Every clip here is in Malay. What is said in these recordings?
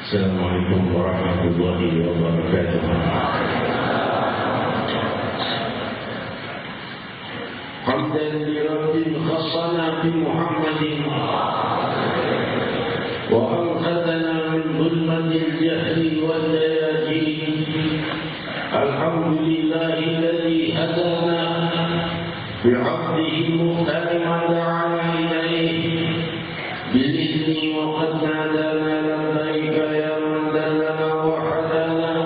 Assalamualaikum warahmatullahi wabarakatuh. Hamdan li rabbil khassana bi Muhammadin wa anqadana min dhulmatil jahli wal layali. Alhamdulillahi alladhi hadana bi 'abdihi muqtadiman da'ana ilayhi bil izni wa qad nadana labbaika ya man dallana wa hadana.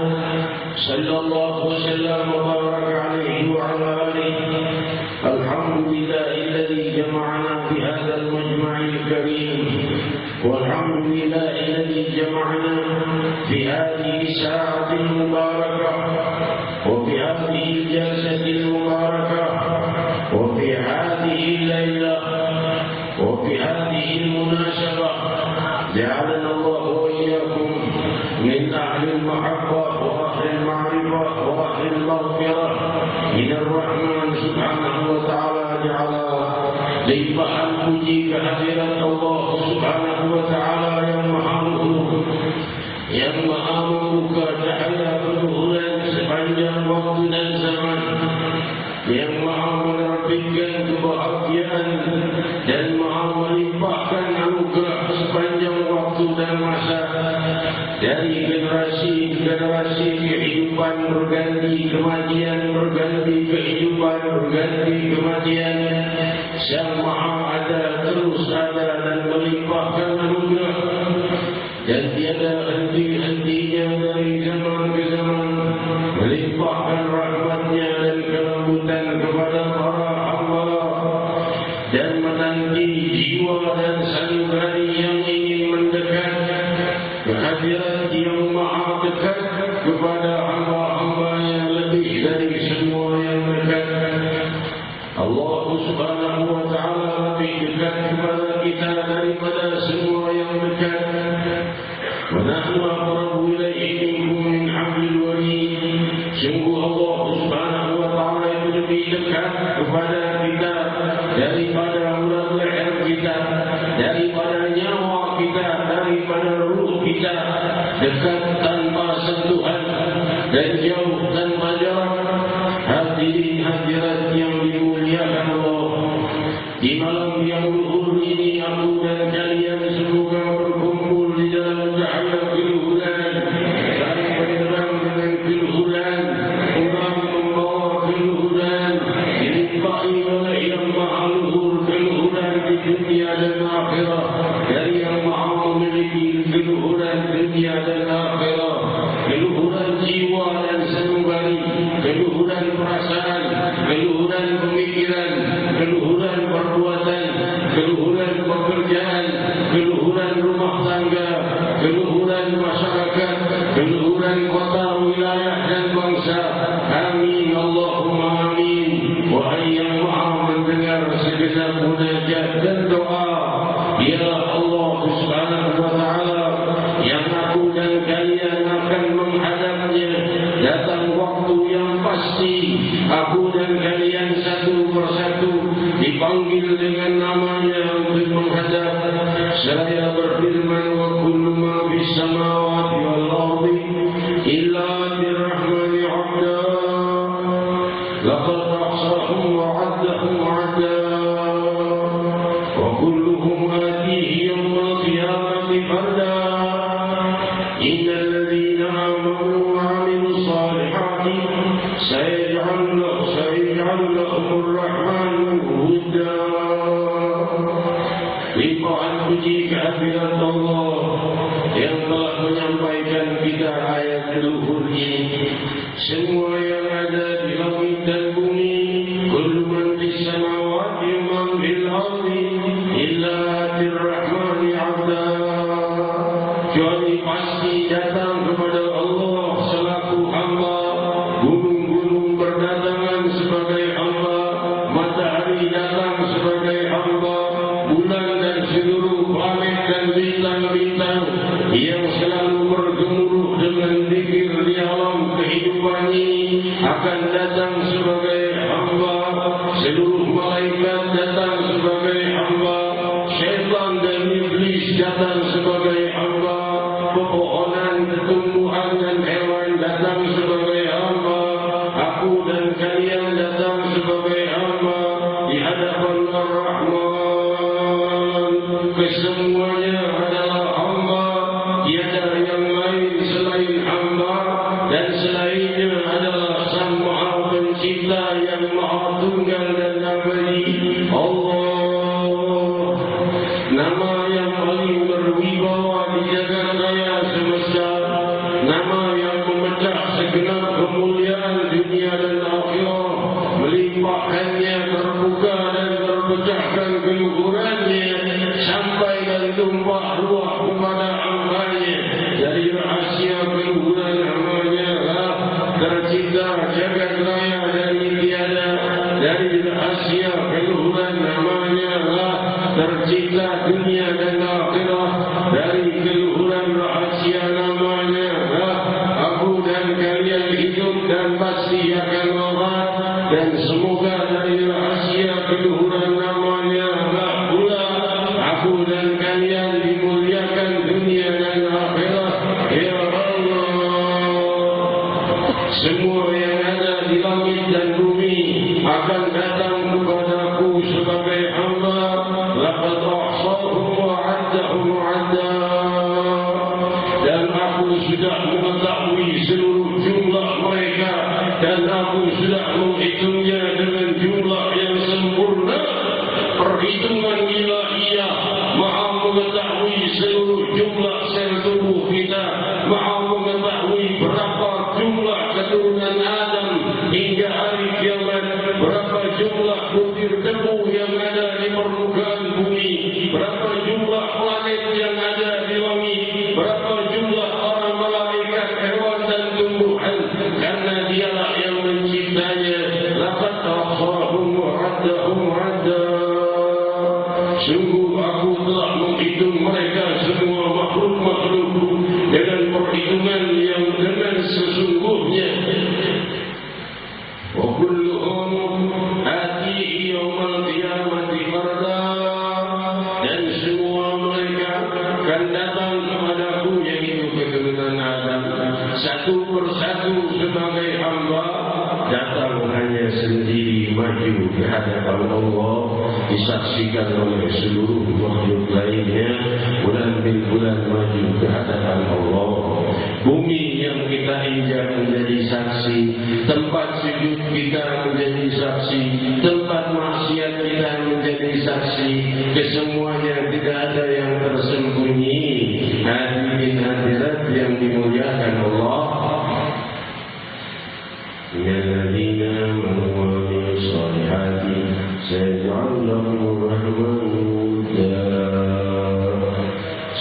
Sallallahu wa sallam wa baraka alayhi wa ala alihi. Alhamdulillahi alladhi jama'ana fi hadzal majma'il karim. Walhamdulillahi alladhi jama'ana fi hadhihi sa'atil mubarakah wa fi hadhihi jalsatil mubarakah wa fi hadhihi al-lailah wa fi hadhihi al-munasabah. Ja'alana Allah wa iyyakum min ahli al-mahabbah wa ahli al-ma'rifah wa ahli al-maghfirah min ar-Rahman subhanahu wa ta'ala. Ja'ala limpahan puji kehadirat Allah Subhanahu wa Ta'ala yang Maha Luhur, yang Maha membuka cahaya keluhuran sepanjang waktu dan zaman, yang Maha menerbitkan kebahagiaan dan Maha melimpahkan anugerah sepanjang waktu dan masa. Dari generasi ke generasi kehidupan berganti, kematian berganti, kehidupan berganti, kematian. Sang Maha ada, terus ada dan melimpahkan anugerah, dan tiada henti-hentinya dari zaman ke zaman, melimpahkan rahmatnya dan kelembutan kepada para hamba, dan menanti jiwa dan sanubari yang ingin mendekat kehadirat yang Maha dekat kepada hamba-hambanya lebih dari semua yang dekat. Allah Subhanahu wa Ta'ala lebih dekat kepada kita daripada semua yang dekat. Wa nahnu aqrabu ilayhi minkum min hablil warid. Sungguh Allah Subhanahu wa Ta'ala itu lebih dekat kepada kita daripada urat leher kita, daripada nyawa kita, daripada ruh kita. Dekat tanpa sentuhan dan jauh tanpa jarak. Hadirin hadirat yang dimuliakan Allah, di malam yang luhur ini aku dan kalian semoga berkumpul di dalam cahaya keluhuran, saling berderang dengan keluhuran, orang membawa keluhuran, dilimpahi oleh yang Maha Luhur keluhuran di dunia dan akhirat, dari yang Maha memiliki keluhuran dunia dan akhirat, keluhuran jiwa dan sanubari, keluhuran perasaan, keluhuran pemikiran, keluhuran perbuatan, keluhuran pekerjaan, keluhuran rumah tangga, keluhuran masyarakat, keluhuran kota, wilayah dan bangsa. Amin Allahumma amin. Wahai yang Maha mendengar segenap munajat dan doa, Dialah Allah Subhanahu wa Ta'ala yang aku dan kalian akan menghadapnya. Datang waktu yang pasti, aku dan kalian satu persatu dipanggil dengan namanya untuk menghadap. Saya berfirman, wa kullu ma fis samawati wal ardi illa birrahmani 'abda laqad ahsahum wa 'addahum 'adda wa kulluhum atihi yawmal qiyamati farda. Innal ladzina amanu wa 'amilus salihati sayaj'al lahumur rahmanu wudda. Limpahan puji kehadirat Allah yang telah menyampaikan kita ayat luhur ini. Semua yang ada di langit dan bumi, kullu man fis samawati wa man fil ardi illa birrahmani 'abda, kecuali pasti datang kepada Allah selaku hamba. Gunung-gunung berdatangan sebagai hamba, matahari datang sebagai hamba, bulan dan seluruh planet dan bintang-bintang yang selalu bergemuruh dengan zikir di alam kehidupan ini akan datang sebagai hamba. Seluruh malaikat datang sebagai hamba, syaitan dan iblis datang sebagai hamba, pepohonan, tumbuhan dan hewan datang sebagai hamba. Aku dan kalian datang sebagai hamba di hadapan Ar-Rahman. Kesemuanya adalah hamba, tiada yang lain selain hamba, dan selainnya adalah Sang Maha Pencipta yang Maha Tunggal dan Abadi, Allah. Nama yang paling berwibawa di jagat raya semesta, nama yang memecah segenap kemuliaan dunia dan akhirat, melimpahkannya, terbuka dan terpecahkan keluhurannya sampai dan tumpah ruah kepada hambanya. Dari rahasia keluhuran hambanya tercipta jagat raya dari tiada. Dari rahasia keluhuran hambanya tercipta dunia dan akhirat. Dari keluhuran rahasia namanya aku dan kalian hidup dan pasti akan wafat. Dan semoga dari rahasia keluhuran namanya laqad ahsahum wa 'addahum 'adda. Dan aku sudah mengetahui seluruh jumlah mereka, dan aku sudah menghitungnya dengan jumlah yang sempurna. Perhitungan ilahiyah Maha mengetahui seluruh jumlah sel tubuh kita, Maha mengetahui berapa jumlah keturunan Adam hingga hari kiamat, berapa jumlah butir debu yang ada di permukaan bumi, berapa jumlah planet yang ada di langit, berapa jumlah para malaikat, hewan dan tumbuhan, karena dialah yang menciptanya. Laqad ahsahum wa 'addahum 'adda. Sungguh aku telah menghitung mereka semua makhluk-makhluk dengan perhitungan yang dengan sesungguhnya. Wa kulluhum atihi yaumal qiyamati farda. Dan semua mereka akan datang kepadaku, yaitu keturunan Adam, satu persatu sebagai hamba, datang hanya sendiri maju ke hadapan Allah, disaksikan oleh seluruh makhluk lainnya. Bulan bin bulan maju ke hadapan Allah. Bumi yang kita injak menjadi saksi, tempat sujud kita menjadi saksi, tempat maksiat kita menjadi saksi. Kesemuanya tidak ada yang tersembunyi. Hadirin hadirat yang dimuliakan Allah. Innalladzina amanu wa amilus solihati sayaj'alu lahumur rahmanu wudda.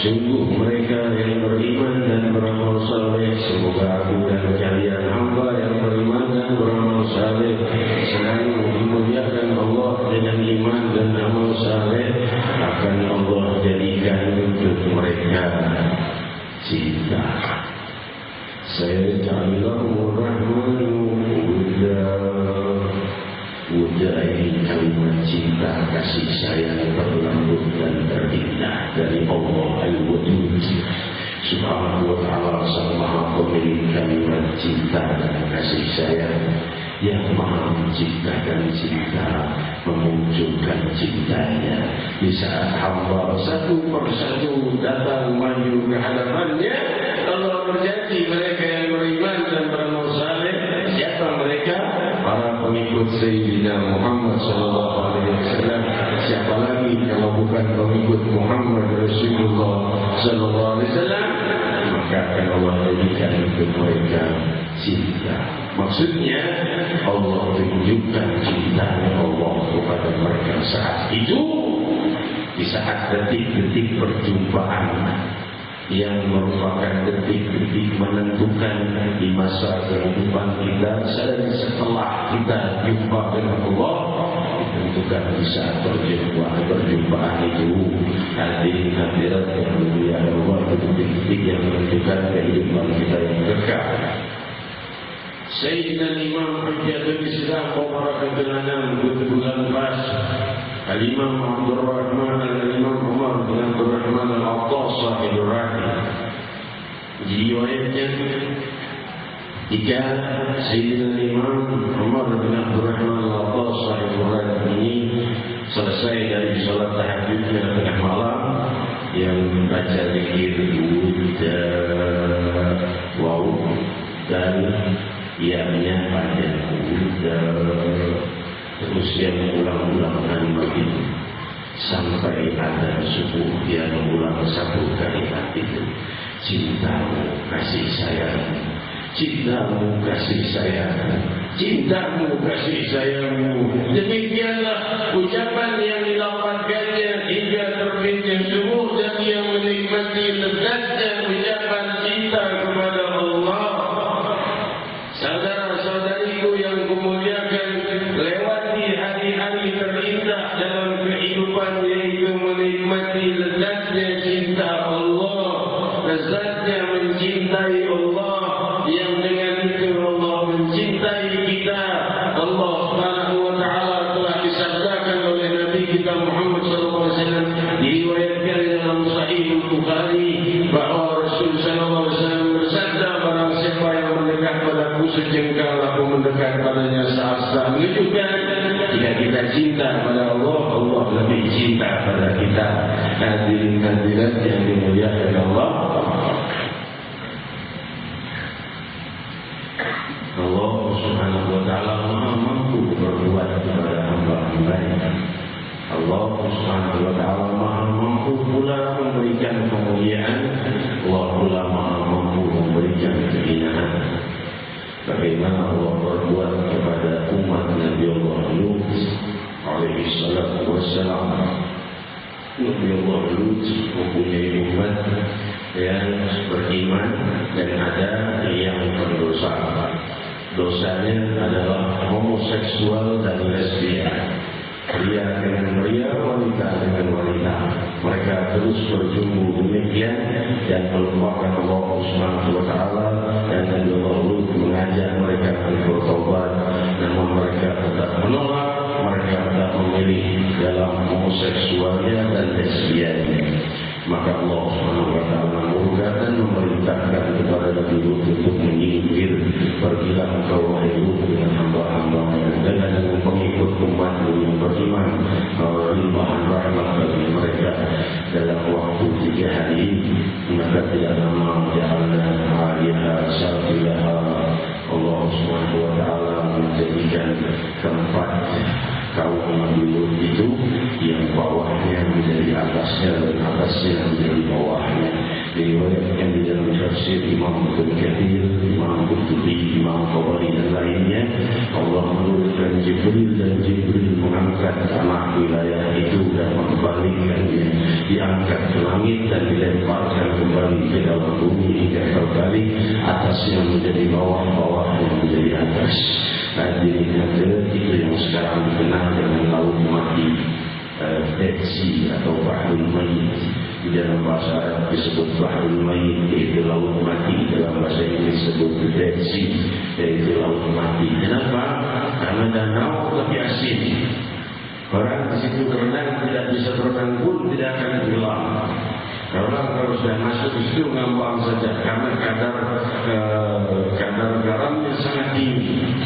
Sungguh mereka yang beriman dan beramal saleh, semoga aku dan kalian hamba yang beriman dan beramal saleh selalu dimuliakan Allah dengan iman dan amal saleh, akan Allah jadikan untuk mereka cinta. Sayaj'alu lahumur rahmanu wudda. Wudda ini kalimat cinta, kasih sayang berlembut dan terindah dari Allah Al-Wadud Subhanahu wa ta'ala, sang maha pemilik kalimat cinta dan kasih sayang, yang maha menciptakan cinta, memunculkan cintanya di saat hamba satu persatu datang maju ke hadapannya. Allah berjanji mereka yang beriman dan beramal saleh. Siapa mereka? Para pengikut Sayyidina Muhammad sallallahu alaihi wasallam. Siapa lagi kalau bukan pengikut Muhammad Rasulullah sallallahu alaihi wasallam? Maka akan Allah jadikan untuk mereka cinta. Maksudnya Allah tunjukkan cintanya Allah kepada mereka saat itu, di saat detik-detik perjumpaan yang merupakan detik-detik menentukan di masa kehidupan kita, dan setelah kita jumpa dengan Allah ditentukan di saat perjumpaan itu. Hadirin hadirat yang dimuliakan Allah, detik-detik yang menentukan kehidupan kita yang kekal. Sayyidina Imam Hujjatul Islam wa Barakatul Anam bulan pas Al-Imam Abdul Rahman Al-Imam Umar bin Abdul Rahman Al-Attas Sahibur Rahim. Riwayatnya jika Sayyidina Imam Umar bin Abdul Rahman Al-Attas Sahibur Rahim ini selesai dari salat tahajudnya tengah malam, yang membaca zikir wudda, wow, dan ianya panjang wudda, terus dia mengulang-ulang kalimat itu sampai ada subuh. Dia mengulang satu kalimat itu, cintamu kasih sayang, cintamu kasih sayang, cintamu kasih sayangmu. Demikianlah ucapan yang dilafazkannya hingga terbitnya subuh, dan dia menikmati lezatnya ucapan cinta kepada Allah. Saudara-saudariku yang kumuliakan, lewati hari-hari terindah dalam kehidupan, yaitu menikmati lezatnya cinta Allah, lezatnya mencintai Allah, yang dengan itu Allah mencintai kita. Allah Subhanahu wa ta'ala telah disabdakan oleh Nabi kita Muhammad SAW, diriwayatkan dalam Sahih Bukhari, bahwa Rasul SAW bersabda, barang siapa yang mendekat padaku sejengkal, aku mendekat padanya sehasta. Menunjukkan jika kita kita cinta pada Allah, Allah lebih cinta pada kita. Hadirin hadirat yang dimuliakan Allah, Allah Subhanahu wa taala Maha mampu berbuat kepada hamba-hambanya. Allah Subhanahu wa taala Maha mampu pula memberikan kemuliaan, Allah pula Maha mampu memberikan kehinaan. Bagaimana Allah berbuat kepada umat Nabi Allah Lut alaihi salatu wassalam. Nabi Allah Lut mempunyai umat yang beriman dan ada yang berdosa. Dosanya adalah homoseksual dan lesbian, pria dengan pria, wanita dengan wanita. Mereka terus berjumpa demikian dan melupakan Allah Subhanahu wa taala, dan Nabi Allah Lut mengajak mereka untuk bertobat, namun mereka tetap menolak. Mereka tetap memilih dalam homoseksualnya dan lesbiannya. Maka Allah Subhanahu wa taala mengurungkan memerintahkan kepada Nabi Lut untuk menyingkir. Pergilah engkau wahai Lut dengan hamba-hamba dan dengan pengikut umat yang beriman, limpahan rahmat bagi mereka dalam waktu 3 hari. Maka tidak lama ja'alna 'alaiha safilaha. Allah Subhanahu wa taala menjadikan tempat kaum Nabi Lut itu yang bawahnya menjadi atasnya dan atasnya menjadi bawahnya. Diriwayatkan di dalam tafsir Imam Ibnu Katsir, Imam Qurtubi, Imam Tabari dan lainnya, Allah menurunkan Jibril dan Jibril mengangkat tanah wilayah itu dan membalikkannya, diangkat ke langit dan dilemparkan kembali ke dalam bumi hingga terbalik, atasnya menjadi bawah, bawahnya menjadi atas. Hadirin hadirat, itu yang sekarang dikenal dengan laut mati, Dead Sea atau Bahrul Mayyit. Di dalam bahasa Arab disebut Bahrul Mayyit, yaitu laut mati. Dalam bahasa Inggris disebut Dead Sea, yaitu laut mati. Kenapa? Karena danau lebih asin. Orang di situ berenang tidak bisa berenang pun tidak akan tenggelam. Kalau sudah masuk di situ ngambang saja, karena kadar garamnya sangat tinggi.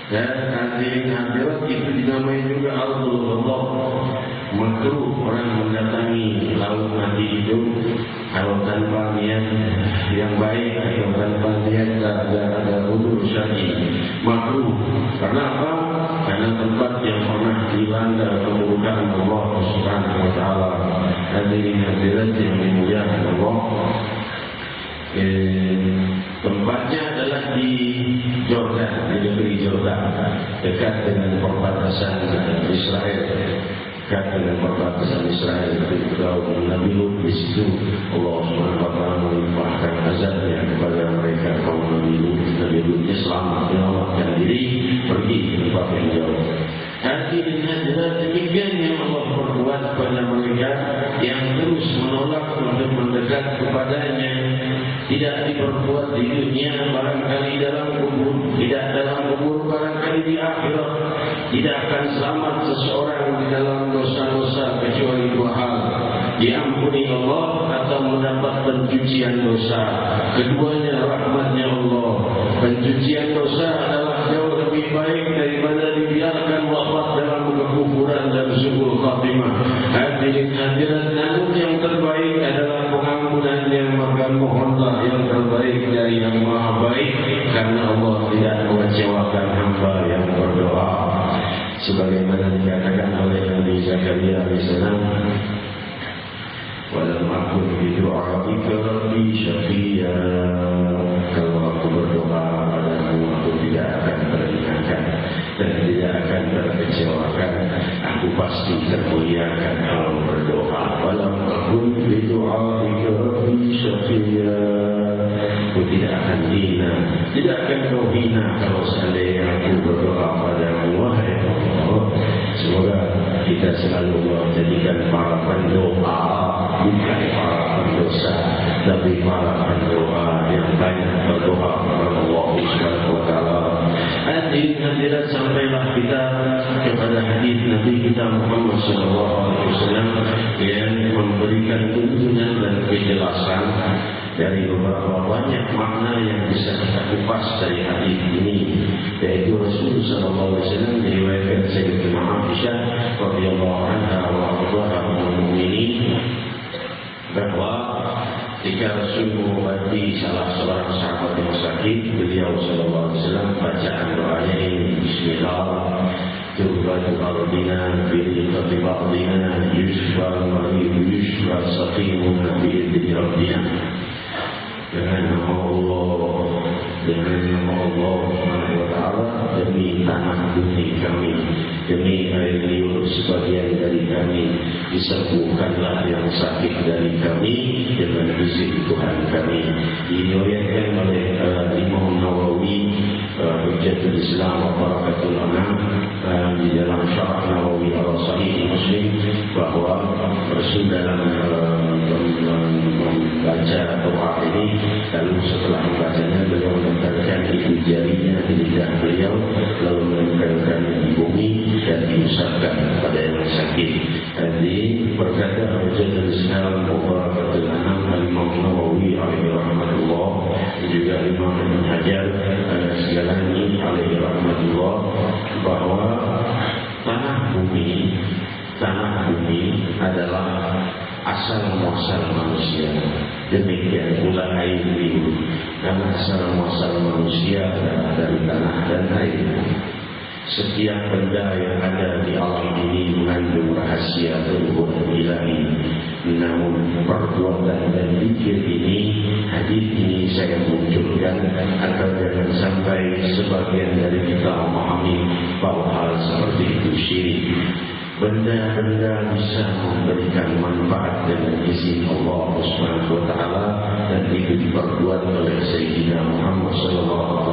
Dan hadirin hadirat, itu dinamai juga Ardul Allah. Makruh orang mendatangi laut mati itu kalau tanpa niat yang baik atau tanpa niat ada udur syar'i. Makruh. Karena apa? Karena tempat yang pernah dilanda kemurkaan Allah Subhanahu wa taala. Hadirin hadirat yang dimuliakan Allah, tempatnya adalah di Jordan, di negeri Jordan, dekat dengan perbatasan Israel. Dekat dengan perbatasan Israel, kaum Nabi Lut di situ Allah Subhanahu wa taala melimpahkan azabnya kepada mereka. Kaum Nabi Lutnya selamat, menyelamatkan diri, pergi ke tempat yang jauh. Hadirin hadirat, demikian yang Allah perbuat kepada mereka yang terus menolak untuk mendekat kepadanya. Tidak diperbuat di dunia, barangkali dalam kubur. Tidak dalam kubur, barangkali di akhirat. Tidak akan selamat seseorang di dalam dosa-dosa kecuali 2 hal: diampuni Allah atau mendapat pencucian dosa. Keduanya rahmatnya Allah. Pencucian dosa adalah jauh lebih baik daripada dibiarkan wafat dalam kekufuran dan su'ul khatimah. Hadirin hadirat, namun yang terbaik adalah pengampunan yang maka mohonlah yang terbaik dari yang maha baik, karena Allah tidak mengecewakan hamba yang berdoa. Sebagaimana dikatakan oleh Nabi Zakaria alaihissalam, walam akun bidu'aika rabbi syaqiya. Kalau aku berdoa padamu, aku tidak akan terhinakan dan tidak akan terkecewakan. Aku pasti termuliakan kalau berdoa. Walam akun bidu'aika rabbi syaqiya. Aku tidak akan hina, tidak akan kau hina kalau seandainya aku berdoa padamu, wahai Allah. Semoga kita selalu menjadikan para pendoa, bukan para pendosa, tapi para pendoa yang banyak berdoa kepada Allah Subhanahu wa taala. Hadirin hadirat, sampailah kita kepada hadis Nabi kita Muhammad sallallahu alaihi wasallam yang memberikan tuntunan dan kejelasan dari beberapa banyak makna yang bisa kita kupas dari hadis ini, yaitu Rasulullah SAW diriwayatkan Sayyidatina Aisyah radhiyallahu anha wa ardhaha mu'minin bahwa jika Rasul mengobati salah seorang sahabat yang sakit, beliau SAW bacaan doanya ini, Bismillah. Turbatu ardina bi'idhati ba'dina yushfa al-maridu yushfa saqimuna bi'idhati rabbina. Dengan nama Allah Subhanahu wa ta'ala, demi tanah bumi kami, demi air liur sebagian dari kami, disembuhkanlah yang sakit dari kami dengan izin Tuhan kami. Diriwayatkan oleh Imam Nawawi Hujjatul Islam wa Barakatul Anam di dalam Syarah Nawawi al-Sahih Muslim, bahwa Rasul dalam membaca doa ini, lalu setelah membacanya beliau menempelkan ibu jarinya di lidah beliau, lalu menempelkannya di bumi dan diusapkan pada yang sakit. Jadi berkata Hujjatul Islam wa Barakatul Anam Imam Nawawi alaihi rahmatullah, juga Imam Ibn Hajar Al-Asqalani alaihi rahmatullah, bahwa tanah bumi adalah asal muasal manusia. Demikian pula air liur, karena asal muasal manusia adalah dari tanah dan air. Setiap benda yang ada di alam ini mengandung rahasia perbuatan ilahi. Namun perbuatan dan zikir ini, hadis ini saya munculkan agar jangan sampai sebagian dari kita memahami bahwa hal seperti itu syirik. Benda-benda bisa memberikan manfaat dengan izin Allah Subhanahu wa ta'ala, dan itu diperbuat oleh Sayyidina Muhammad SAW.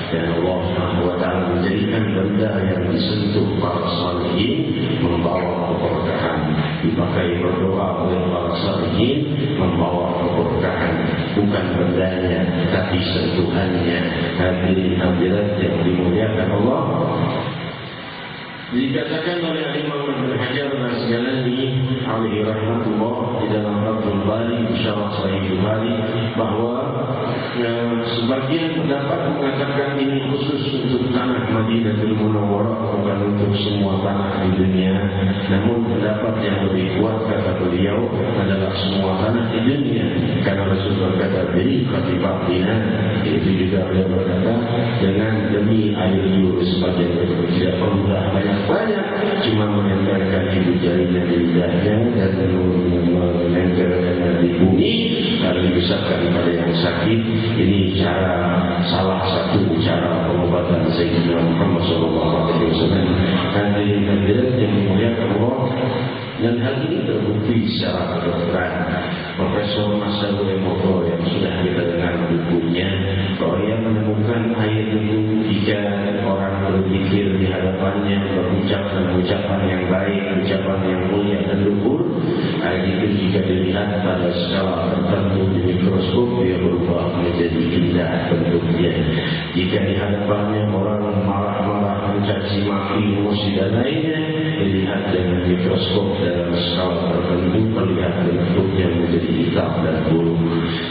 Dan Allah Subhanahu wa ta'ala menjadikan benda yang disentuh para salihin membawa keberkahan, dipakai berdoa oleh para salihin membawa keberkahan, bukan bendanya tapi sentuhannya. Hadirin hadirat yang dimuliakan Allah, dikatakan oleh Imam Ibn Hajar Al-Asqalani alaihi rahmatullah di dalam Fathul Bari Syarah Sahih Bukhari, bahwa sebagian pendapat mengatakan ini khusus untuk tanah Madinatul Munawwarah, bukan untuk semua tanah di dunia. Namun pendapat yang lebih kuat, kata beliau, adalah semua tanah di dunia, karena Rasul berkata beri khatibabina, itu juga beliau berkata dengan demi air liur sebagian berbeda, banyak cuma menempelkan ibu jarinya di lidahnya dan menempelkannya di bumi lalu diusapkan pada yang sakit. Ini salah satu cara pengobatan Sayyidina Muhammad SAW. Hadirin hadirat yang dimuliakan Allah, dan hal ini terbukti secara kedokteran. Profesor Masaru Emoto yang sudah kita dengar bukunya, bahwa ia menemukan air itu jika orang berzikir di hadapannya, berucap dengan ucapan yang baik, ucapan yang mulia dan luhur, air itu jika dilihat pada skala tertentu di mikroskop, dia berubah menjadi indah bentuknya. Jika di hadapannya orang marah-marah, mencaci maki, emosi dan lainnya, dilihat dengan mikroskop dalam skala tertentu, terlihat bentuknya menjadi hitam dan buruk.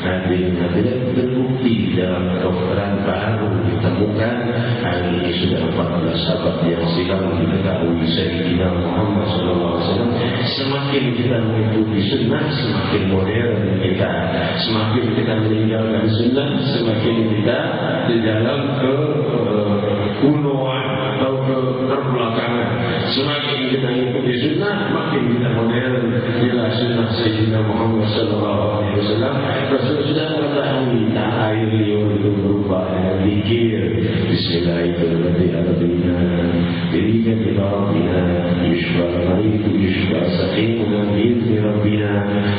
Hadirin hadirat, terbukti dalam kedokteran baru ditemukan. Hal ini sudah 14 abad yang silam diketahui Sayyidina Muhammad SAW. Semakin kita mengikuti sunnah, semakin modern kita. Semakin kita meninggalkan sunnah, semakin kita di dalam kekunoan atau keterbelakangan. Semakin kita mengikuti sunnah, makin kita modern. Inilah sunnah Sayyidina Muhammad SAW. Rasul sudah mengetahui air liur itu berubah dengan zikir. Bismillahirrahmanirrahim. Berikan kita Rabbina, yushfa al-maridu, yushfa saqimuna bi'izni Rabbina.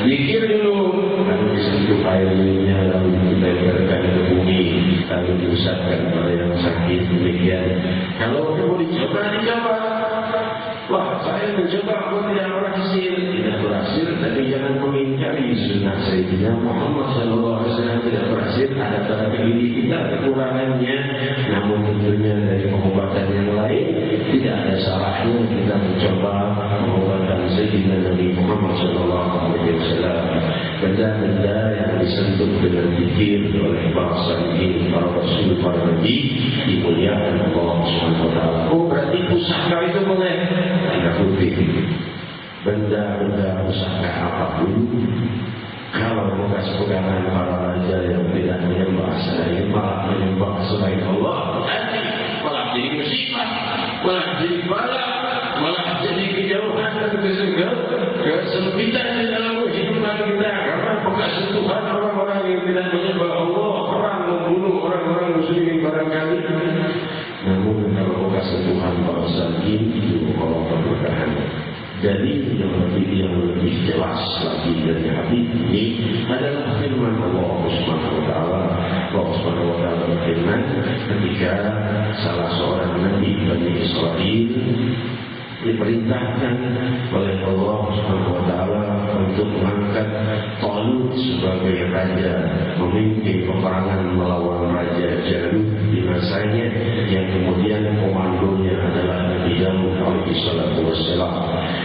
Zikir dulu, lalu disentuh air liurnya, lalu ditempelkan ke bumi, lalu diusapkan pada yang sakit. Demikian. Kalau mau dicoba. Wah, saya mencoba pun tidak berhasil, tapi jangan mengingkari sunnah Sayyidina Muhammad SAW. Tidak berhasil, ada pada diri kita kekurangannya. Namun tentunya dari pengobatan yang lain tidak ada salahnya kita mencoba pengobatan Sayyidina Nabi Muhammad SAW. Benda-benda yang bisa dengan zikir oleh para salihin, para rasul, para nabi, dimuliakan Allah Subhanahu wa taala. Oh, berarti pusaka itu boleh. Tidak putih. Benda-benda pusaka apapun, kalau bekas pegangan para raja yang tidak menyembah selain, malah menyembah selain Allah, malah jadi musibah, malah jadi bala, malah jadi kejauhan dan kesempitan di dalam kehidupan kita. Karena bekas sentuhan orang-orang yang tidak menyembah Allah, orang membunuh orang-orang muslimin barangkali. Namun kalau bekas sentuhan para salihin itu Allah berkahan. Jadi yang lebih jelas lagi dari hadis ini adalah firman Allah Subhanahu wa taala. Allah Subhanahu wa taala berfirman ketika salah seorang nabi Bani Israil diperintahkan oleh Allah Subhanahu wa taala untuk mengangkat Talut sebagai raja, memimpin peperangan melawan raja Jalut di masanya, yang kemudian komandonya adalah Nabi Daud alaihi salatu wassalam.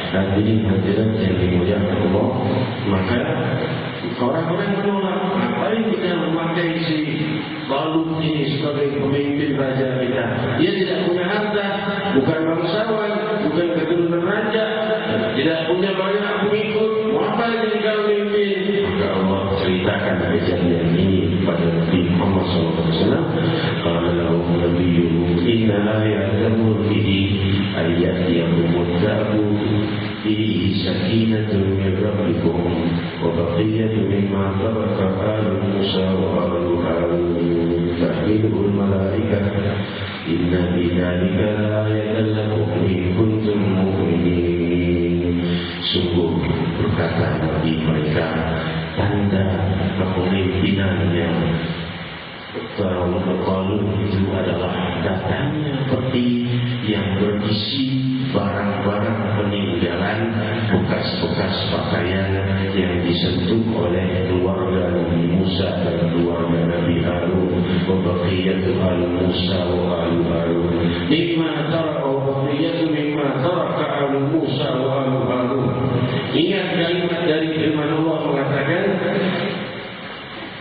Dan ini hadirat yang dimuliakan Allah, maka orang-orang menolak, ngapain kita memakai si Talut ini sebagai pemimpin raja kita? Dia tidak punya harta, bukan bangsawan, bukan keturunan raja, tidak punya banyak pengikut, apa yang kau mimpin? Maka Allah ceritakan kejadian ini kepada Nabi Muhammad SAW. Kalau Nabi Inna ayat mulkihi ayat yang memudahku fihi sakinatun min rabbikum wa baqiyatun mimma taraka alu Musa wa alu Harun tahmiluhul malaikah inna fi dzalika laayatan lakum in kuntum mu'minin. Sungguh berkata bagi mereka tanda kepemimpinannya Talut itu adalah datangnya peti yang berisi barang-barang peninggalan, bekas-bekas pakaian yang disentuh oleh keluarga Nabi Musa dan keluarga Nabi Harun. Wabaqiyatu al Musa wa al Harun mimma taraka wabaqiyatu mimma taraka al Musa wa al Harun. Ingat kalimat dari firman Allah mengatakan,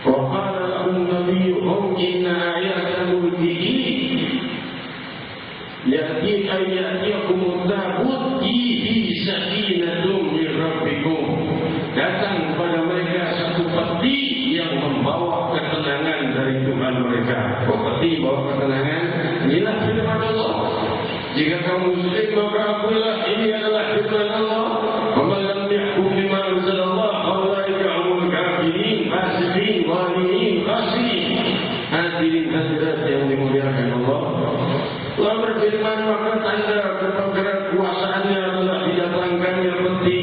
wa qala lahum nabiyyuhum inna ayata mulkihi ya'ti ayatiyakum tabut fihi sakinatun min rabbikum. Datang kepada mereka satu peti yang membawa ketenangan dari Tuhan mereka. Peti bawa ketenangan. Inilah firman Allah. Jika kamu muslim maka akuilah ini adalah firman Allah. Wa man lam yahkum bima anzalallah faulaika humul kafirin fasiqin zalimin khasirin. Hadirin hadirat yang dimuliakan Allah. Allah berfirman, maka tanda kekuasaannya adalah didatangkannya peti.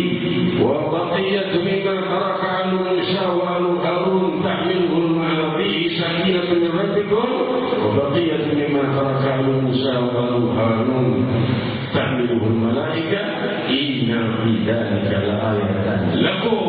Wa baqiyatu mimma taraka alu Musa wa alu Harun tahmiluhul malaikatu sakinatun min rabbikum wa baqiyatu mimma taraka alu Musa wa alu Harun tahmiluhul malaikatu inna fi dzalika laayatan lakum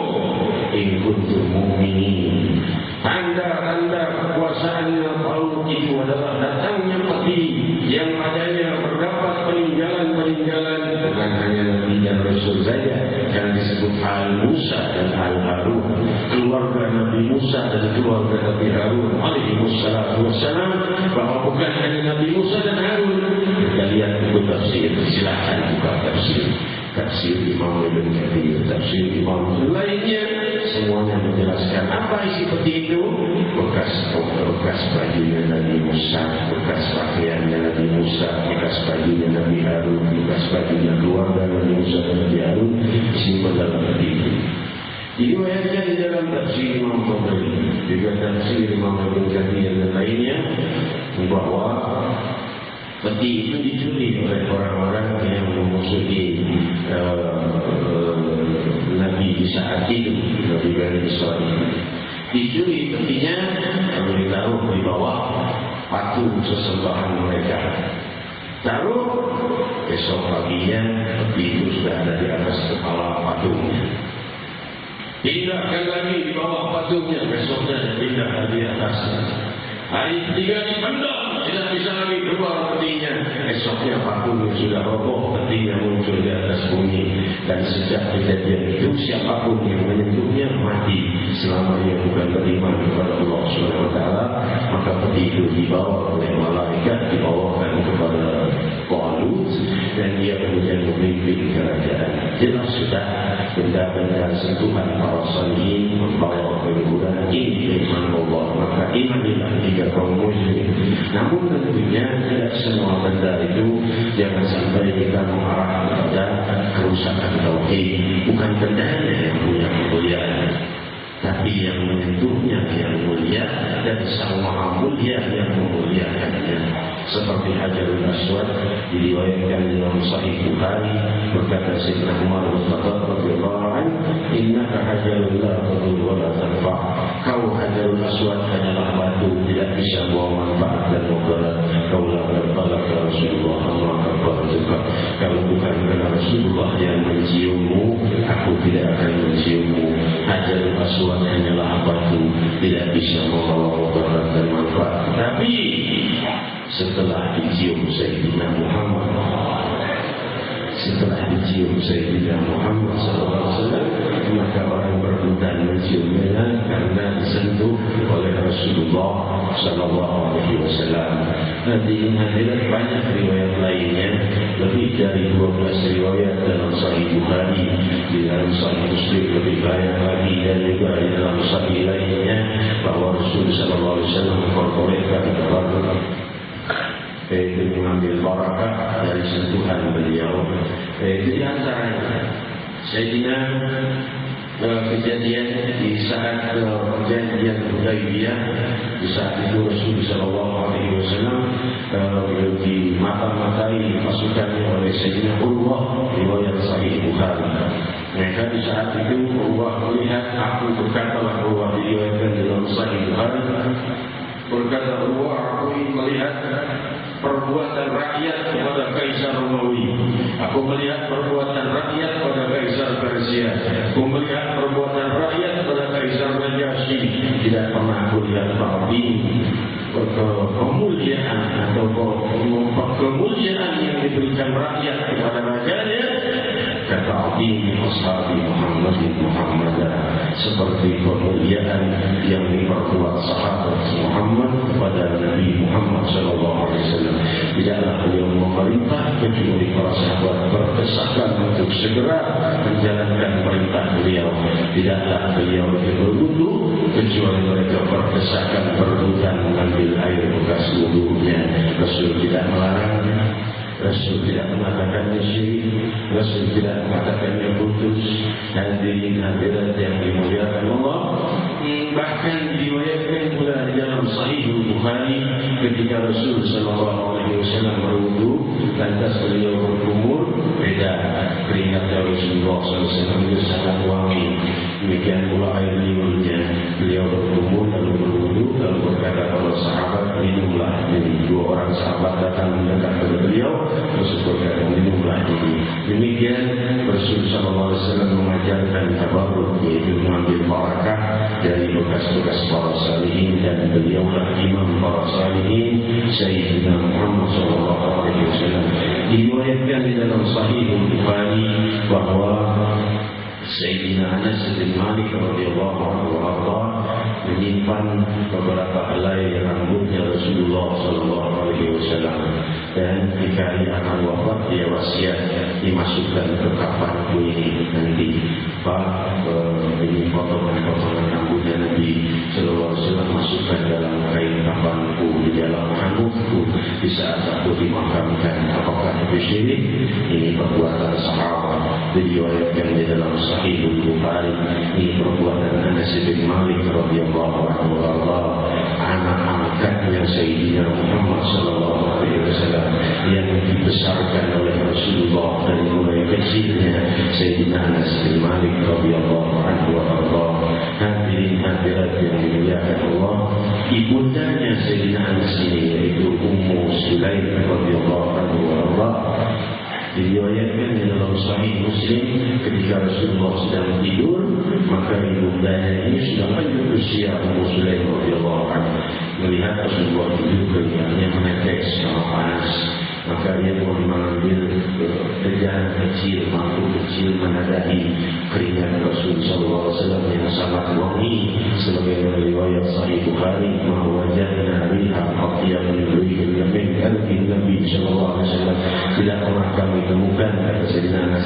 in kuntum mu'minin. Tanda-tanda kekuasaannya Talut itu adalah datangnya peti yang padanya terdapat peninggalan-peninggalan, bukan hanya Nabi dan Rasul saja, yang disebut Al Musa dan Al Harun, keluarga Nabi Musa dan keluarga Nabi Harun alaihi wassalam, bahwa bukan hanya Nabi Musa dan Harun. Kita lihat buku tafsir, silakan buka tafsir Imam Ibn Katsir, tafsir Imam lainnya, semuanya menjelaskan apa isi peti itu. Bekas bajunya Nabi Musa, bekas pakaiannya Nabi Musa, bekas bajunya Nabi Harun, bekas bajunya keluarga Nabi Musa dan Nabi Harun disimpan dalam peti itu. Diriwayatkan di dalam tafsir Imam Tabari, juga tafsir Imam Ibn Katsir dan lainnya, bahwa peti itu dicuri oleh orang-orang yang memusuhi Nabi di saat itu, Nabi Bani Israil. Dicuri petinya, kami taruh di bawah patung sesembahan mereka. Taruh, besok paginya peti itu sudah ada di atas kepala patungnya. Pindahkan lagi di bawah patungnya, besoknya pindah di atasnya. Hari ketiga dipendam, tidak bisa lagi keluar petinya. Esoknya patungnya sudah roboh, petinya muncul di atas bumi. Dan sejak kejadian itu siapapun yang menyentuhnya mati selama ia bukan beriman kepada seperti itu dibawa oleh malaikat, dibawakan kepada Talut, dan dia kemudian memimpin kerajaan. Jelas sudah benda-benda sentuhan para salihin membawa keguguran ini firman Allah. Maka imanilah jika kaum muslim. Namun tentunya tidak semua benda itu jangan sampai kita mengarah kepada kerusakan tauhid. Bukan bendanya yang punya kemuliaan, tapi yang menyentuhnya yang mulia, dan Sang Maha Mulia yang memuliakannya. Seperti Hajarul Aswad diriwayatkan dalam Sahih Bukhari, berkata Sayyidina Umar bin Khattab radhiyallahu anhu, "Innaka hajarul la tadur wa la tanfa." Kau Hajarul Aswad hanyalah batu, tidak bisa membawa manfaat dan mudarat. Kaulah berbalak Rasulullah sallallahu alaihi wasallam. Kalau bukan karena Rasulullah yang menciummu, aku tidak akan menciummu. Hajarul Aswad hanyalah batu, tidak bisa membawa mudarat dan manfaat. Tapi setelah dicium Sayyidina Muhammad, SAW, maka orang berebutan menciumnya karena disentuh oleh Rasulullah SAW. Nanti hadirat banyak riwayat lainnya, lebih dari 12 riwayat dalam Sahih Bukhari, di dalam Sahih Muslim lebih banyak lagi, dan juga di dalam Sahih lainnya bahwa Rasulullah SAW memperbolehkan kepada yaitu mengambil barakah dari sentuhan beliau. Itu diantaranya Sayyidina kejadian di saat perjanjian Hudaybiyah. Di saat itu Rasulullah SAW dimata-matai pasukannya oleh Sayyidina Urwah, riwayat Sahih Bukhari. Maka di saat itu Urwah melihat, aku berkatalah Urwah, diriwayatkan dalam Sahih Bukhari, berkata Urwah, aku melihat perbuatan rakyat kepada Kaisar Romawi. Aku melihat perbuatan rakyat pada Kaisar Persia. Aku melihat perbuatan rakyat pada Kaisar Najasyi. Tidak pernah aku lihat kemuliaan atau kemuliaan yang diberikan rakyat kepada rajanya. Kata Abdi Ashabi Muhammad, seperti kemuliaan yang diperbuat sahabat Muhammad kepada Nabi Muhammad SAW. Tidaklah beliau memerintah kecuali para sahabat berdesakan untuk segera menjalankan perintah beliau. Tidaklah beliau berwudu kecuali mereka berdesakan berebutan mengambil air bekas wudunya. Rasul tidak melarang, Rasul tidak mengatakannya syirik, Rasul tidak mengatakannya putus. Hadirin hadirat yang dimuliakan Allah, bahkan diriwayatkan pula dalam Sahih Bukhari ketika Rasul SAW berwudu, lantas beliau berkumur, beda keringat Rasulullah SAW itu sangat wangi. Demikian pula air liurnya, beliau berkumur lalu berwudu, lalu berkata kepada sahabat, minumlah ini. Dua orang sahabat datang mendekat kepada beliau, Rasul berkata, minumlah ini. Demikian Rasulullah SAW mengajarkan tabarruk, yaitu mengambil barakah dari bekas-bekas para salihin, dan beliaulah imam para salihin, Sayyidina Muhammad SAW. Diriwayatkan di dalam Sahih Bukhari bahwa Sayyidina Anas bin Malik radhiyallahu anhu menyimpan beberapa helai rambutnya Rasulullah SAW, dan jika ia akan wafat dia wasiat dimasukkan ke kafanku ini nanti. Ini potongan-potongan rambutnya Nabi SAW masukkan dalam kain kafanku di dalam rambutku di saat aku dimakamkan. Apakah itu syirik? Ini perbuatan sahabat, diriwayatkan di dalam Sahih Bukhari. Ini perbuatan Anas bin Malik radhiyallahu anhu, anak angkatnya Sayyidina Muhammad SAW yang dibesarkan oleh Rasulullah dari mulai kecilnya. Sayyidina Anas bin Malik radhiyallahu anhu. Hadirin hadirat yang dimuliakan Allah, ibundanya Sayyidina Anas ini yaitu Ummu Sulaim radhiyallahu anha. Diriwayatkan di dalam Sahih Muslim ketika Rasulullah sedang tidur, maka ibundanya ini sudah lanjut usia Ummu Sulaim radhiyallahu anha. Melihat Rasulullah tidur, keringatnya menetes sama panas, maka dia pun mengambil tegahan kecil, mangkuk kecil, menadahi keringat Rasulullah SAW yang sangat wangi. Sebagai riwayat Sahih Bukhari, wajadna riha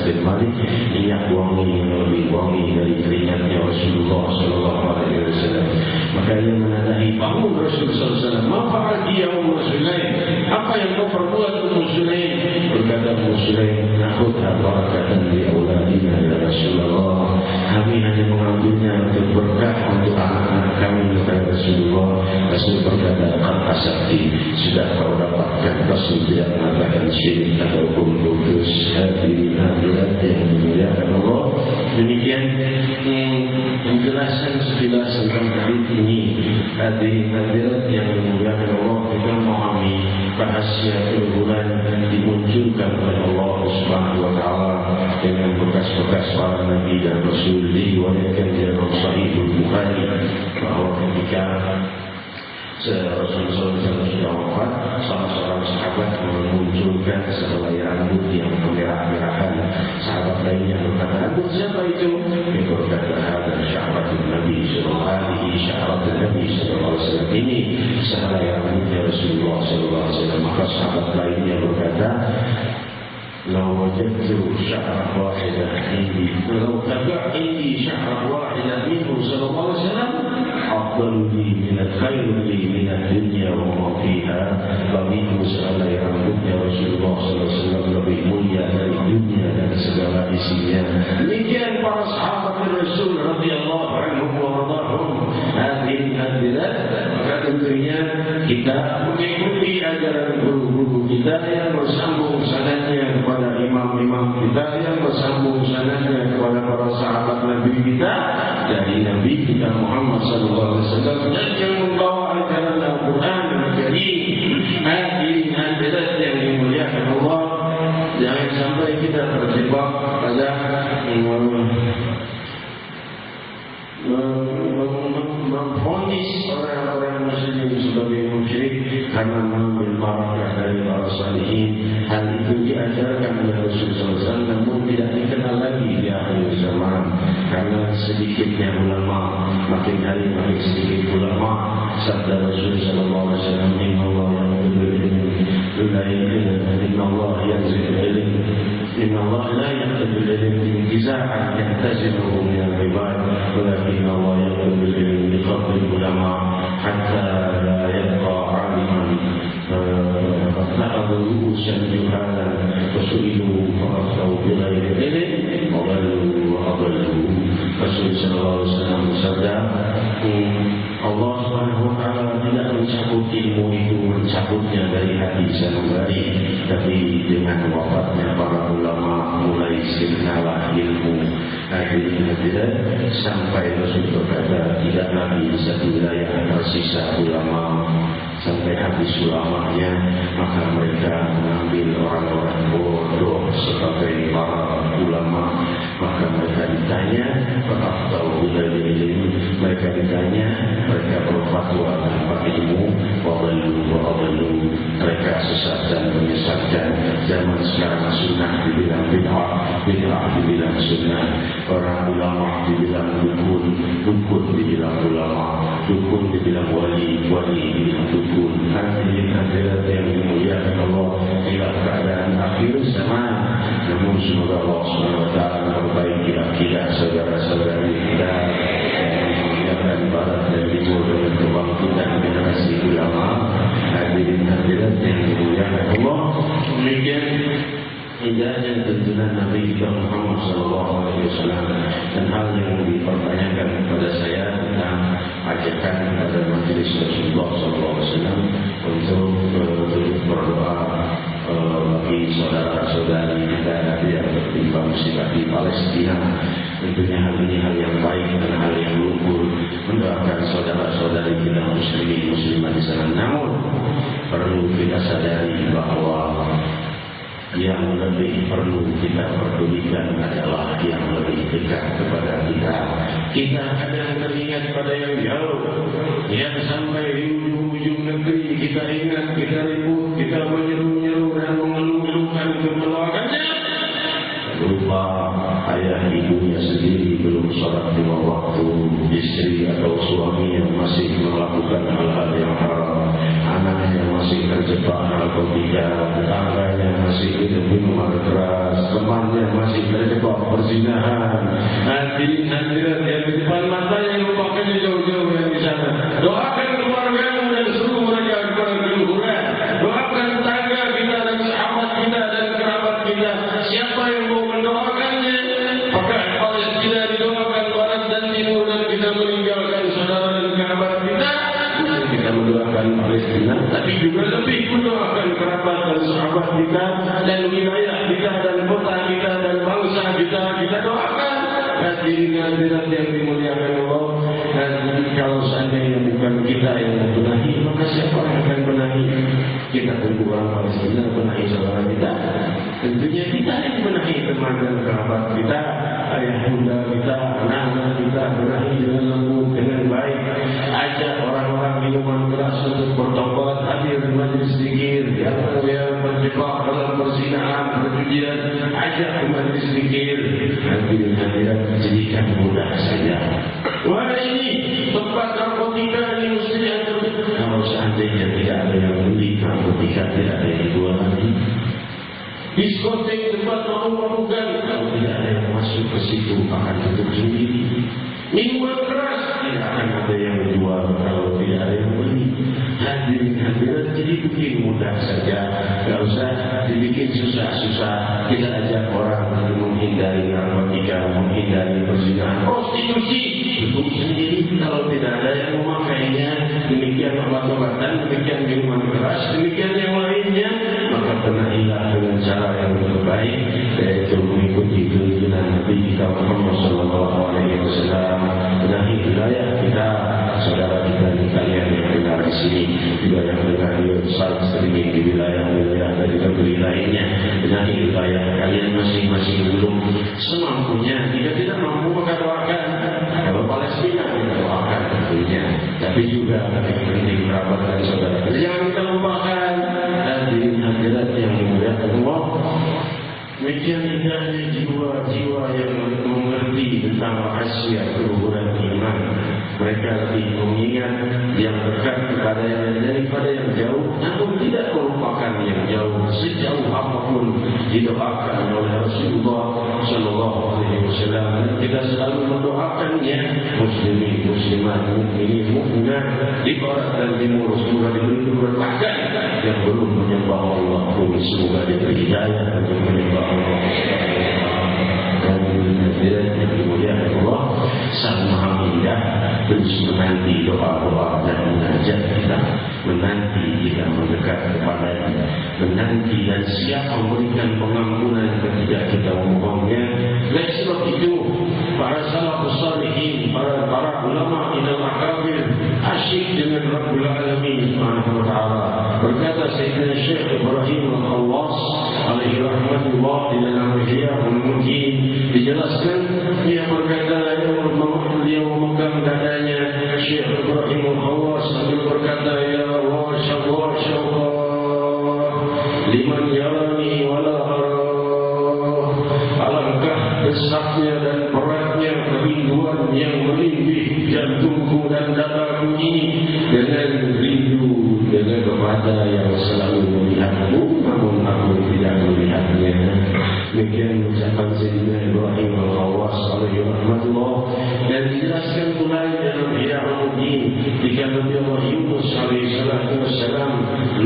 bin Malik, minyak wangi yang lebih wangi dari keringatnya Rasulullah SAW. Maka ia menadahi bangun Rasulullah SAW. Mafa'alti ya Ummu Sulaim, apa yang kau perbuat Ummu Sulaim? Berkata Ummu Sulaim, nakhudha barakatan li auladina ya Rasulullah, kami hanya mengambilnya untuk berkah untuk anak-anak kami ya Rasulullah. Rasul berkata, qad asabti, sudah kau dapatkan. Rasul tidak mengatakan syirik ataupun putus. Hadirin hadirat yang dimuliakan Allah, demikian penjelasan sekilas tentang hadis ini. Hadirin hadirat yang dimuliakan Allah, kita memahami rahasia bulan dimunculkan oleh Allah Subhanahu wa taala dengan bekas-bekas para nabi dan rasul. Diriwayatkan dalam Sahih Bukhari bahwa ketika Rasulullah SAW sudah wafat, salah seorang sahabat memunculkan sehelai rambut yang kemerah-merahan. Sahabat lainnya berkata, rambut siapa itu? Dia berkata, ada sya'ratun Nabi SAW. Ini sehelai rambutnya Rasulullah SAW. Maka sahabat lainnya berkata, لو وجدت شعرة واحدة عندي ولو تبع عندي شعرة واحدة منه صلى الله عليه وسلم أفضل لي من الخير لي من الدنيا وما فيها. Bagiku sehelai rambutnya Rasulullah SAW lebih mulia dari dunia dan segala isinya. Demikian para sahabat Rasul radhiyallahu anhum wa radhahum. Hadirin hadirat, maka tentunya kita mengikuti ajaran guru-guru kita yang bersambung sanadnya kepada imam-imam kita, yang bersambung sanadnya kepada para sahabat Nabi kita, dari Nabi kita Muhammad SAW, dan yang membawa ajaran Al-Quran Al-Karim. Hadirin hadirat yang dimuliakan Allah, jangan sampai kita terjebak pada memvonis orang-orang muslim sebagai musyrik karena mengambil barakah dari para salihin. Hal itu diajarkan oleh Rasulullah SAW, namun tidak dikenal lagi di akhir zaman karena sedikitnya ulama, makin hari makin sedikit ulama. Sabda Rasulullah SAW, Inna Allah yang la yaqbul ilm intiza'an yahtazimuhu min al-ibad, walakin Allah yaqbul ilm biqadri ulama hatta la yabqa 'aliman فاتخذوا رؤوسا جهالا وسئلوا فافتوا بغير علم وضلوا. Rasul sallallahu alaihi wasallam bersabda, Allah Subhanahu wa taala tidak mencabut ilmu itu mencabutnya dari hati sanubari, tapi dengan wafatnya para ulama mulai sirnalah ilmu. Hadirin hadirat, sampai Rasul berkata tidak lagi di satu wilayah tersisa ulama. Sampai habis ulamanya, maka mereka mengambil orang-orang bodoh sebagai para ulama. Maka mereka ditanya, tahu ilmu. Mereka ditanya, mereka berfatwa tanpa ilmu. Wadalu. Mereka sesat dan menyesatkan. Zaman sekarang sunnah dibilang bid'ah, bid'ah dibilang sunnah. Orang ulama dibilang dukun dibilang ulama, dukun dibilang wali dibilang dukun. Hadirin hadirat yang dimuliakan Allah, inilah keadaan akhir zaman. Namun semoga Allah SWT memperbaiki akidah saudara-saudari kita yang dimuliakan barat dan timur dengan kebangkitan generasi ulama. Hadirin hadirat yang dimuliakan Allah, demikian hidayah tuntunan Nabi kita Muhammad SAW. Dan hal yang dipertanyakan kepada saya tentang ajakan pada majelis Rasulullah SAW untuk berdoa bagi saudara-saudari kita yang tertimpa musibah di Palestina. Tentunya hal ini hal yang baik dan hal yang luhur, mendoakan saudara-saudari kita muslimat di sana. Namun perlu kita sadari bahwa yang lebih perlu kita pedulikan adalah yang lebih dekat kepada kita. Kita kadang teringat pada yang jauh, yang sampai di ujung negeri kita ingat, kita ribut, kita menyeru-nyeru dan mengeluh-ngeluhkan untuk mendoakannya. Lupa ayah ibunya sendiri belum sholat 5 waktu, istri atau suami yang masih melakukan hal-hal yang haram, anaknya masih terjebak narkotika, tetangganya masih minum minuman keras, temannya masih terjebak perzinahan. Hadirin hadirat yang di depan mata yang lupakan jauh-jauh yang di sana. Doakan keluargamu dan suruh mereka kepada keluhuran. Doakan tetangga kita dan sahabat kita dan kerabat kita. Siapa yang mau mendoakannya, maka Palestina didoakan barat dan timur, dan kita meninggalkan saudara dan kerabat kita. Kita mendoakan Palestina, tapi juga lebih mendoakan kerabat dan sahabat kita dan wilayah kita dan kota kita dan bangsa kita. Kita doakan. Hadirin hadirat yang dimuliakan Allah. Dan kalau seandainya bukan kita yang membenahi, maka siapa yang akan benahi? Kita tunggu orang Palestina benahi saudara kita. Tentunya kita yang benahi teman dan kerabat kita, ayah bunda kita, anak-anak kita, benahi dengan lembut, dengan baik. Ajak orang-orang minuman keras untuk bertobat, hadir di majlis zikir. Yang terjebak dalam perzinahan, perjudian, ajak ke majlis zikir. Hadirin hadirat, jadikan mudah saja. Wah, ini tempat narkotika ini mesti diatur. Kalau seandainya tidak ada yang beli narkotika, tidak ada yang jual lagi. Diskotik, tempat mabuk-mabukan, kalau tidak ada yang masuk ke situ akan tutup sendiri. Minuman keras tidak akan ada yang jual kalau tidak ada yang beli. Hadirin hadirat, jadi bikin mudah saja, tidak usah dibikin susah-susah. Kita ajak orang menghindari narkotika, menghindari perzinahan, prostitusi, tutup sendiri kalau tidak ada yang memakainya. Demikian obat-obatan, demikian minuman keras, demikian yang lainnya, maka benahilah dengan cara yang terbaik, yaitu mengikuti tuntunan Nabi kita Muhammad SAW. Benahi wilayah kita, saudara kita di kalian yang dengar di sini, juga yang dengar di besar streaming di wilayah-wilayah dari negeri lainnya. Benahi wilayah kalian masing-masing belum semampunya. Jika tidak mampu maka doakan. Kalau Palestina kita doakan tentunya, tapi juga yang penting kerabat dan saudara. Jangan kita lupakan. Hadirin hadirat yang dimuliakan Allah. Demikian indahnya jiwa-jiwa yang mengerti tentang rahasia keluhuran iman. Mereka lebih mengingat yang dekat kepada yang daripada yang jauh, namun tidak melupakan yang jauh. Sejauh apapun didoakan oleh Rasulullah SAW, kita selalu mendoakannya. Muslimin, muslimat, mukminin, mukminat di barat dan timur, semoga diberi keberkahan. Yang belum menyembah Allah pun semoga diberi hidayah untuk menyembah Allah. Dan hadirat yang dimuliakan Allah, Sang Maha Indah terus menanti doa-doa dan mengajak kita, menanti kita mendekat kepadanya, menanti dan siap memberikan pengampunan ketika kita memohonnya. Oleh sebab itu, para salafus salihin, para ulama inal akabir asyik dengan Rabbul Alamin Subhanahu wa ta'ala. Berkata Sayyidina Syekh Ibrahim Al-Khawas alaihi rahmatullah di dalam Ihya Ulumuddin, dijelaskan, dia berkata, dia memegang dadanya Syekh Ibrahim Al-Khawas sambil berkata, ya Allah, syawqa liman yarani wala arah. Alangkah besarnya dan beratnya kerinduan yang melintih jantungku dan dadaku ini, dengan rindu dengan kepada yang selalu melihatmu namun aku tidak melihatnya. Demikian ucapan Sayyidina Ibrahim Al-Khawas alaihi rahmatullah. Dan dijelaskan pula dalam Ihya Ulumuddin ketika Nabi Allah Yunus alaihi salam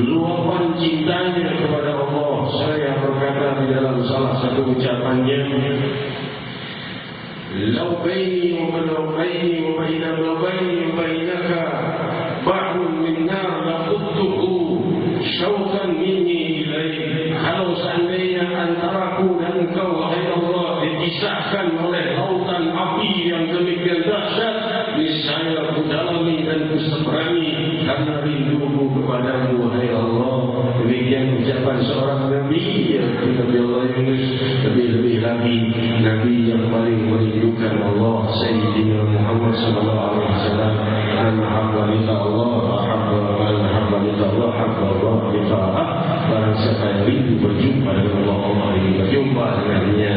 luapan cintanya kepada Allah. Saya berkata di dalam salah satu ucapannya, "Lau baini wa bainaka ba'dun min nar la quttuhu syauqan minni ilaih." Kalau seandainya antaraku dan engkau wahai Allah dipisahkan oleh lautan api yang demikian dahsyat, niscaya ku dalami dan ku seberangi karena rinduku kepadamu wahai Allah. Demikian ucapan seorang Nabi, yaitu Nabi Allah Yunus. Lebih-lebih lagi Nabi yang paling merindukan Allah, Sayyidina Muhammad sallallahu alaihi wasallam. Mahabba lika Allah, mahabba lika Allah, mahabba Allah lika Allah. Barang siapa yang rindu berjumpa dengan Allah, Allah ingin berjumpa dengannya.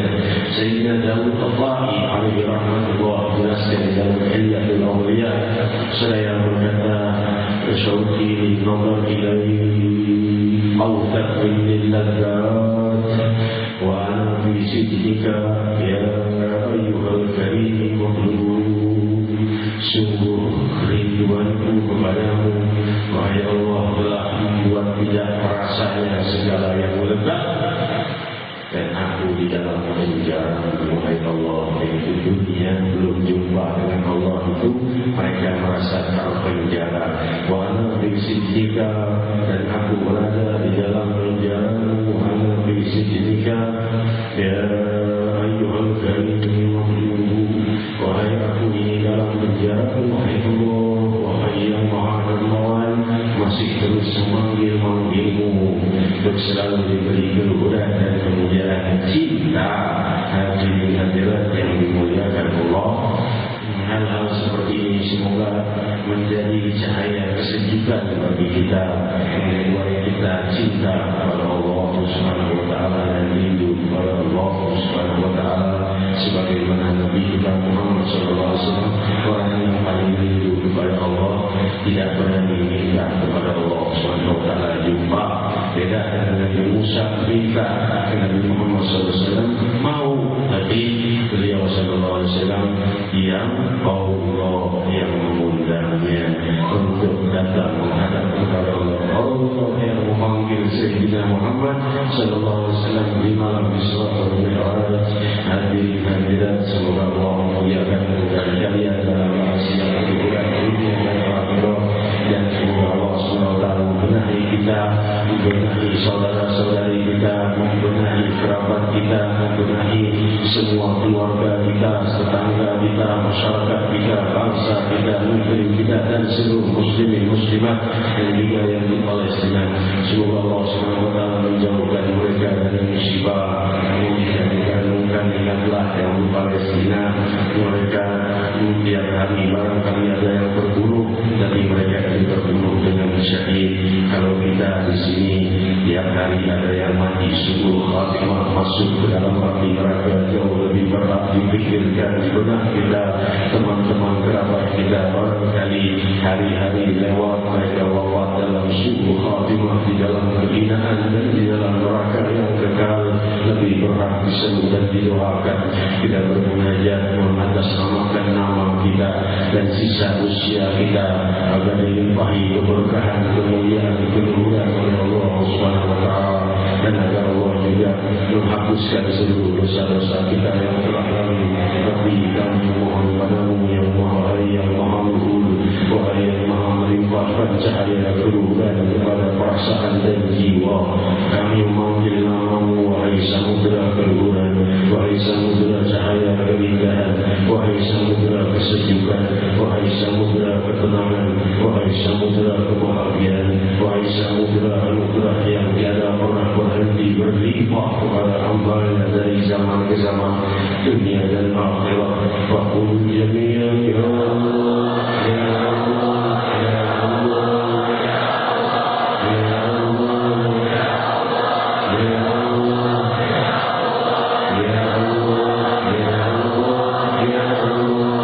Sayyidina Daud Al-Tahi alaihi rahmatullah jelaskan di dalam Hilyatul Awliya, saya berkata, syauqi nazar ilaihi awtad min ladzat wa ana fi sijnika ya ayyuhal karim sungguh rinduanku kepadamu wahai Allah telah membuat tidak terasanya segala yang melekat dan aku di dalam penjara wahai Allah yaitu dunia belum jumpa dengan Allah itu mereka merasa terpenjara wa ana fi sijnika dan aku berada di dalam penjara wa ana fi sijnika ya ayyuhal karim wahai aku ini dalam penjara wahai Allah wahai yang maha dermawan masih terus memanggil-manggilmu untuk selalu diberi keluhuran dan kemuliaan cinta hadirin hadirat yang dimuliakan Allah. Hal-hal seperti ini semoga menjadi cahaya kesejukan bagi kita membuat kita cinta kepada Allah Subhanahu wa taala dan rindu kepada Allah Subhanahu wa taala sebagaimana Nabi kita Muhammad sallallahu alaihi wasallam orang yang paling rindu kepada Allah tidak pernah menginginkan kepada Allah Subhanahu wa taala jumpa beda dengan Nabi Musa minta Nabi Muhammad sallallahu alaihi wasallam mau tapi beliau sallallahu alaihi wasallam yang Allah yang mengundangnya untuk datang menghadap kepada Allah. Allah yang memanggil Sayyidina Muhammad sallallahu alaihi wasallam di malam Isra wal Mi'raj. Hadirin hadirat semoga Allah memuliakan dan kalian dalam rahasia kehidupan dunia dan akhirat dan semoga Allah SWT membenahi kita, membenahi saudara-saudari kita, membenahi kerabat kita, membenahi semua keluarga kita, tetangga kita, masyarakat kita, bangsa kita, negeri kita dan seluruh muslimin muslimat dan juga yang di Palestina. Semoga Allah SWT menjauhkan mereka dari musibah yang ingatlah yang di Palestina mereka tiap hari barangkali ada yang terbunuh tapi mereka terbunuh dengan syahid. Kalau kita di sini tiap hari ada yang mati sungguh khatimah masuk ke dalam api neraka jauh lebih berat dipikirkan di benak kita teman-teman kerabat kita barangkali hari-hari lewat mereka wafat dalam sungguh khatimah di dalam kehinaan dan di dalam neraka yang kekal lebih berat diseru dan didoakan kita bermunajat mengatasnamakan nama kita dan sisa usia kita agar dilimpahi keberkahan kemuliaan keluhuran oleh Allah Subhanahu wa taala dan agar Allah juga menghapuskan seluruh dosa-dosa kita yang telah lalu. Tapi kami mohon padamu yang maha yang maha luhur wahai yang maha melimpahkan cahaya keluhuran kepada perasaan dan jiwa kami memanggil namamu wahai samudera keluhuran wahai samudera cahaya keindahan wahai samudera kesejukan wahai samudera ketenangan wahai samudera kebahagiaan wahai samudera anugerah yang tiada pernah berhenti berlimpah kepada hamba-Nya dari zaman ke zaman dunia dan akhirat. Faqul jami'an ya Allah ya Allah ya Allah ya Allah ya Allah ya Allah ya Allah ya Allah ya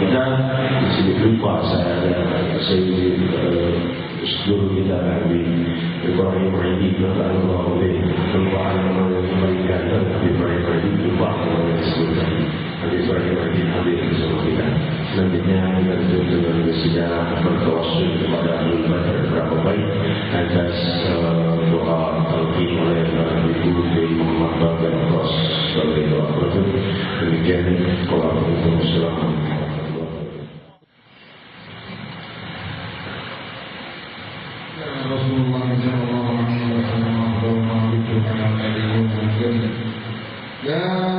kita sedikit lupa saya guru kita Nabi Ibrahim Mahdi Allah oleh kelupaan memberikan Nabi Ibrahim Mahdi lupa disebutkan Nabi Ibrahim Mahdi hadir bersama kita. Selanjutnya kita tutup dengan bersejarah bertawassul kepada Abdul Badr berapa baik atas doa talqin oleh Nabi Guru Kiai Muhammad Bakar Ros sebagai doa penutup. Demikian Waalaikumsalam. Rasulullah sallallahu alaihi wasallam ya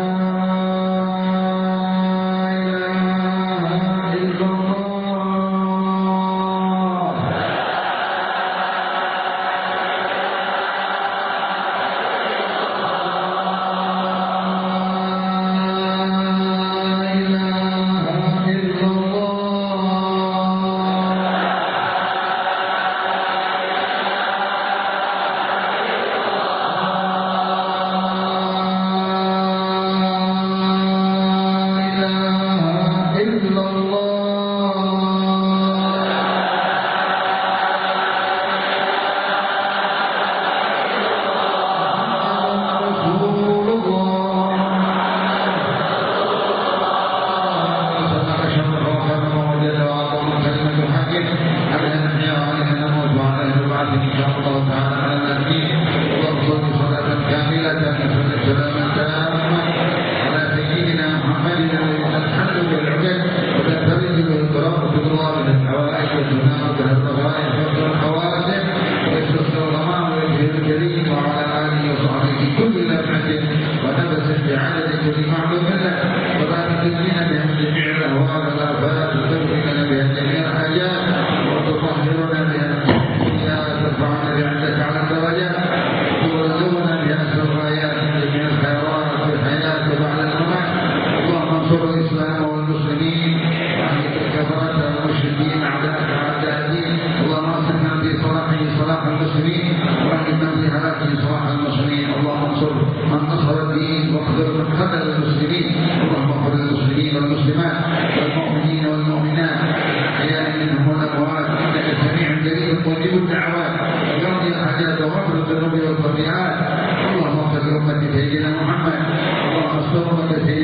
اللهم اغفر لأمة سيدنا محمد اللهم استر أمة سيدنا